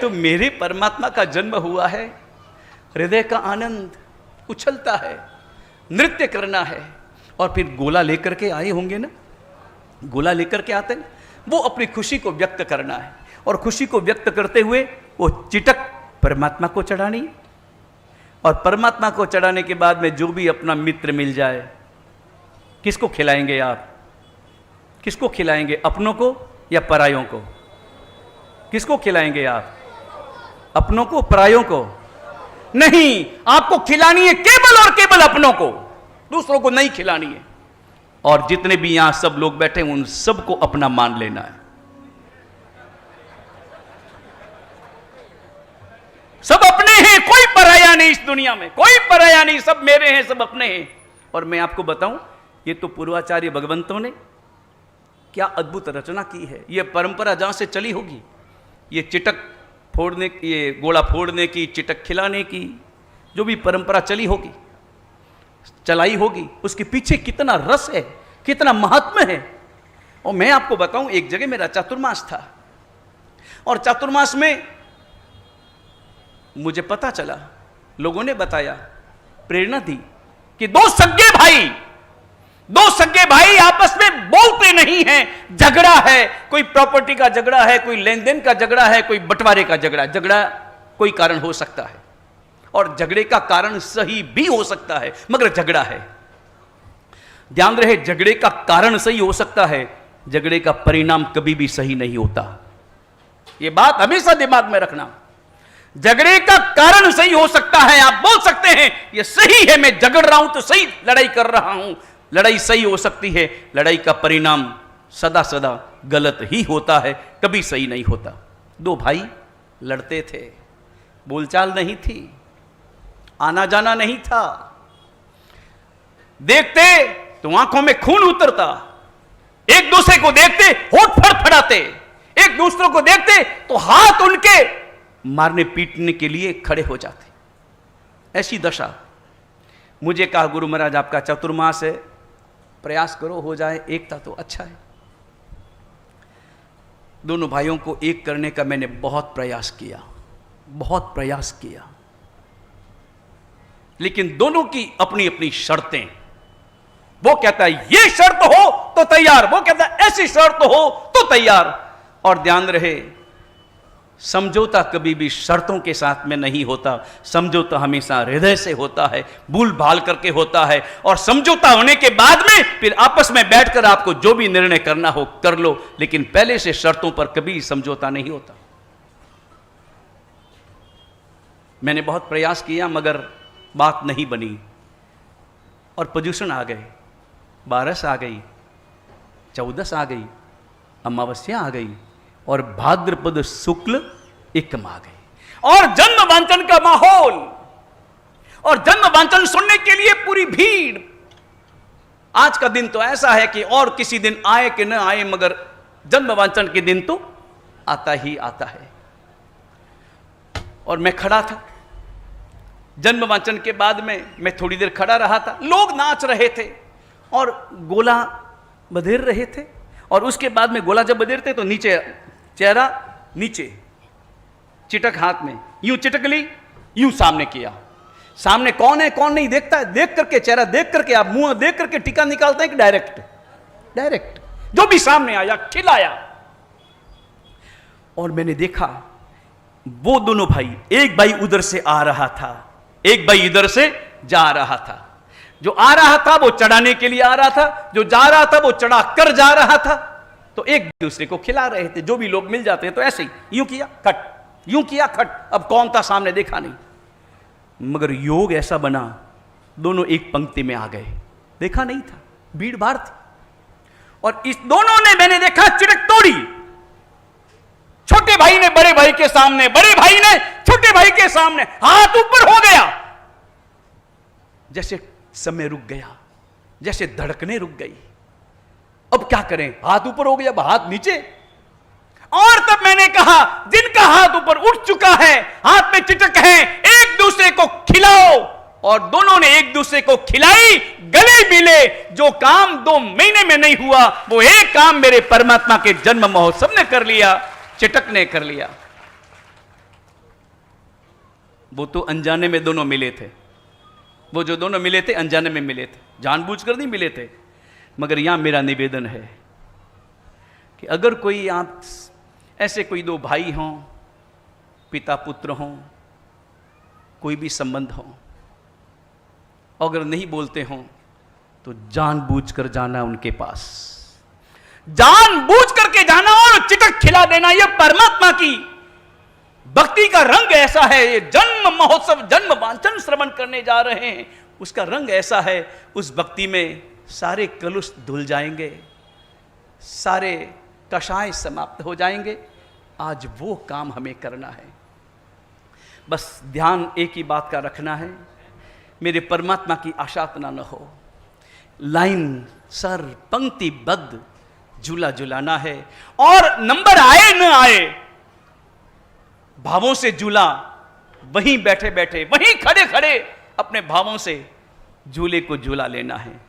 तो मेरे परमात्मा का जन्म हुआ है, हृदय का आनंद उछलता है, नृत्य करना है। और फिर गोला लेकर के आए होंगे ना, गोला लेकर के आते हैं, वो अपनी खुशी को व्यक्त करना है। और खुशी को व्यक्त करते हुए वो चिटक परमात्मा को चढ़ानी है। और परमात्मा को चढ़ाने के बाद में जो भी अपना मित्र मिल जाए, किसको खिलाएंगे आप? किसको खिलाएंगे, अपनों को या परायों को? किसको खिलाएंगे आप? अपनों को, परायों को? नहीं, आपको खिलानी है केवल और केवल अपनों को, दूसरों को नहीं खिलानी है। और जितने भी यहां सब लोग बैठे उन सबको अपना मान लेना है। सब अपने हैं, कोई पराया नहीं इस दुनिया में, कोई पराया नहीं, सब मेरे हैं, सब अपने हैं। और मैं आपको बताऊं, ये तो पूर्वाचार्य भगवंतों ने क्या अद्भुत रचना की है। ये परंपरा जहां से चली होगी, ये चिटक फोड़ने, ये गोला फोड़ने की, चिटक खिलाने की जो भी परंपरा चली होगी, चलाई होगी, उसके पीछे कितना रस है, कितना महात्म्य है। और मैं आपको बताऊं, एक जगह मेरा चातुर्मास था और चातुर्मास में मुझे पता चला, लोगों ने बताया, प्रेरणा दी कि दो सगे भाई आपस में बोलते नहीं हैं, झगड़ा है, कोई प्रॉपर्टी का झगड़ा है, कोई लेन देन का झगड़ा है, कोई बंटवारे का झगड़ा। झगड़ा कोई कारण हो सकता है और झगड़े का कारण सही भी हो सकता है, मगर झगड़ा है। ध्यान रहे, झगड़े का कारण सही हो सकता है, झगड़े का परिणाम कभी भी सही नहीं होता। यह बात हमेशा दिमाग में रखना। झगड़े का कारण सही हो सकता है, आप बोल सकते हैं यह सही है, मैं झगड़ रहा हूं तो सही लड़ाई कर रहा हूं, लड़ाई सही हो सकती है, लड़ाई का परिणाम सदा सदा गलत ही होता है, कभी सही नहीं होता। दो भाई लड़ते थे, बोलचाल नहीं थी, आना जाना नहीं था, देखते तो आंखों में खून उतरता, एक दूसरे को देखते होठ फड़फड़ाते, एक दूसरे को देखते तो हाथ उनके मारने पीटने के लिए खड़े हो जाते। ऐसी दशा। मुझे कहा, गुरु महाराज आपका चतुर्मास है, प्रयास करो हो जाए एकता तो अच्छा है। दोनों भाइयों को एक करने का मैंने बहुत प्रयास किया, बहुत प्रयास किया, लेकिन दोनों की अपनी अपनी शर्तें। वो कहता है ये शर्त हो तो तैयार, वो कहता है ऐसी शर्त हो तो तैयार। और ध्यान रहे, समझौता कभी भी शर्तों के साथ में नहीं होता, समझौता हमेशा हृदय से होता है, भूल भाल करके होता है। और समझौता होने के बाद में फिर आपस में बैठकर आपको जो भी निर्णय करना हो कर लो, लेकिन पहले से शर्तों पर कभी समझौता नहीं होता। मैंने बहुत प्रयास किया मगर बात नहीं बनी। और प्रदूषण आ गए, 12 आ गई, 14 आ गई, अमावस्या आ गई और भाद्रपद शुक्ल एकम आ गई। और जन्म वांचन का माहौल, और जन्म वांचन सुनने के लिए पूरी भीड़। आज का दिन तो ऐसा है कि और किसी दिन आए कि न आए, मगर जन्म वांचन के दिन तो आता ही आता है। और मैं खड़ा था जन्म वांचन के बाद में, मैं थोड़ी देर खड़ा रहा था, लोग नाच रहे थे और गोला बधेर रहे थे। और उसके बाद में गोला जब बधेरते तो नीचे चेहरा, नीचे चिटक हाथ में, यूं चिटक ली, यूं सामने किया। सामने कौन है कौन नहीं देखता है, देख करके चेहरा देख करके आप मुंह देख करके टीका निकालते हैं कि डायरेक्ट जो भी सामने आया खिलाया। और मैंने देखा वो दोनों भाई, एक भाई उधर से आ रहा था, एक भाई इधर से जा रहा था। जो आ रहा था वो चढ़ाने के लिए आ रहा था, जो जा रहा था वो चढ़ा कर जा रहा था। तो एक दूसरे को खिला रहे थे, जो भी लोग मिल जाते हैं तो ऐसे ही यूं किया खट, यूं किया खट। अब कौन था सामने देखा नहीं, मगर योग ऐसा बना दोनों एक पंक्ति में आ गए, देखा नहीं था, भीड़ भाड़ थी। और इस दोनों ने, मैंने देखा, चिटक तोड़ी। छोटे भाई ने बड़े भाई के सामने, बड़े भाई ने छोटे भाई के सामने, हाथ ऊपर हो गया, जैसे समय रुक गया, जैसे धड़कने रुक गई। अब क्या करें, हाथ ऊपर हो गया, अब हाथ नीचे। और तब मैंने कहा, जिनका हाथ ऊपर उठ चुका है, हाथ में चिटक है, एक दूसरे को खिलाओ। और दोनों ने एक दूसरे को खिलाई, गले मिले। जो काम 2 महीने में नहीं हुआ, वो एक काम मेरे परमात्मा के जन्म महोत्सव ने कर लिया, चिटक ने कर लिया। वो तो अनजाने में दोनों मिले थे। वो जो दोनों मिले थे अनजाने में मिले थे, जानबूझकर नहीं मिले थे। मगर यहां मेरा निवेदन है कि अगर कोई आप ऐसे कोई दो भाई हों, पिता पुत्र हों, कोई भी संबंध हो, अगर नहीं बोलते हों तो जानबूझकर जाना उनके पास, जानबूझ करके जाना और चिटक खिला देना। यह परमात्मा की भक्ति का रंग ऐसा है। ये जन्म महोत्सव, जन्म वांछन श्रवण करने जा रहे हैं, उसका रंग ऐसा है। उस भक्ति में सारे कलुष धुल जाएंगे, सारे कषाय समाप्त हो जाएंगे। आज वो काम हमें करना है। बस ध्यान एक ही बात का रखना है, मेरे परमात्मा की आशातना न हो। लाइन सर पंक्तिबद्ध झूला झुलाना है, और नंबर आए न आए, भावों से झूला, वहीं बैठे बैठे, वहीं खड़े खड़े अपने भावों से झूले को झूला लेना है।